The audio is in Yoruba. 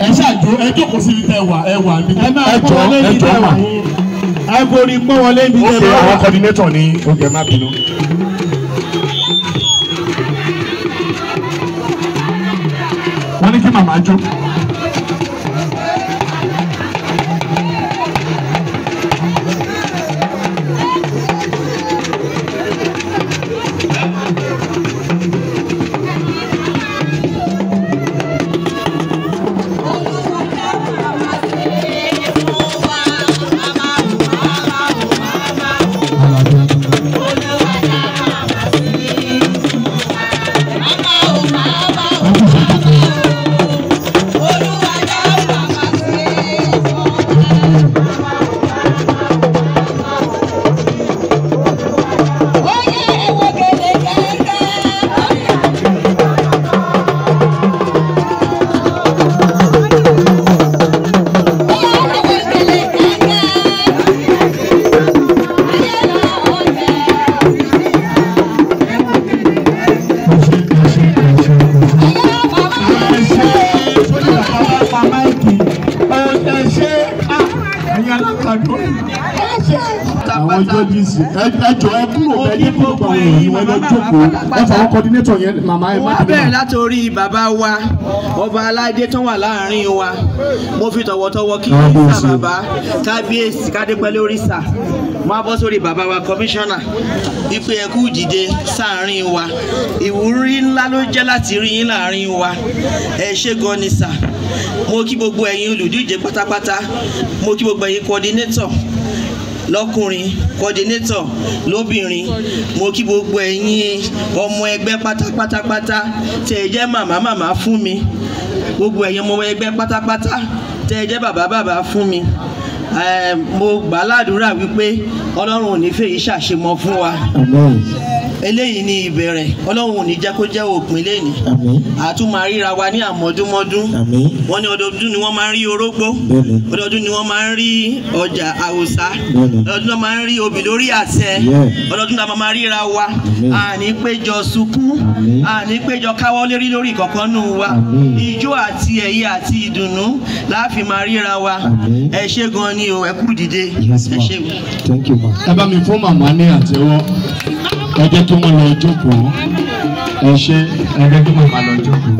ẹ ṣáàjú ẹ jókòó sí ibi tẹ́ wà ẹ wà ní. ẹ máa pọ́n wọlé ibi tẹ́ wà. ẹ borí pọ́n wọlé ibi tẹ́ wà. àwọn coordinator ní oge má bínú. wọ́n ní kí màmá jó. àwọn judges ẹjọ ẹ kúrò bẹ́ẹ̀ ní gbogbo àwọn èèyàn ẹ lọ jókòó ẹ fà wọn coordinator yẹn màmá ẹ má bínú. wọ́n bẹ̀rẹ̀ látòrí bàbá wa ọba aládé tó wà láàrin wa mo fi tọ̀wọ̀tọ̀wọ̀ kí sà bàbá kábíyèsí kádépẹ́ lórí sà mo á bọ́ sórí bàbá wa kọmíṣánná ìpè ẹ̀kú dìde sáàrin wa ìwúrí ńlá ló jẹ́ láti rí yín láàrin wa ẹ ṣé gan ni sà mo kí gbogbo ẹ̀yin olùdíje pátápátá mo kí gbogbo ẹ̀yin coordinator lọ́kùnrin coordinator lóbìnrin mo kí gbogbo ẹ̀yin ọmọ ẹgbẹ́ pátápátá tẹ́ ẹ jẹ́ màmá fún mi gbogbo ẹ̀yin ọmọ ẹgbẹ́ pátápátá tẹ́ ẹ jẹ́ bàbá fún mi mo gbà ládùúrà wípé Ọlọ́run ò ní fèyí ṣàṣemọ fún wa. eléyìí ni ìbẹ̀rẹ̀ Ọlọ́run ò ní jẹ́ kó jẹ́ òpin lẹ́ni àtún máa ríra wa ní àmọ́dúnmọ́dún wọ́n ní ọdọọdún ni wọ́n máa ń rí orógbó ọdọọdún ni wọ́n máa ń rí ọjà àwòsá ọdọọdún ni wọ́n máa ń rí obì lórí àtẹ ọdọọdún ni wọ́n máa ríra wa àní péjọ sunkún àní péjọ káwọ́ lérí lórí ìkọ̀kan nù wa ijó àti ẹ̀yẹ àti ìdùnnú láàfin máa ríra wa ẹ ṣé gan ni o ẹ kú dìde ẹ ṣé. ẹ bá mi fún màmá ní àtẹ́wọ́ ẹ jẹ́ kí wọ́n lọ jókòó ẹ ṣé ẹ jẹ́ kí màmá lọ jókòó.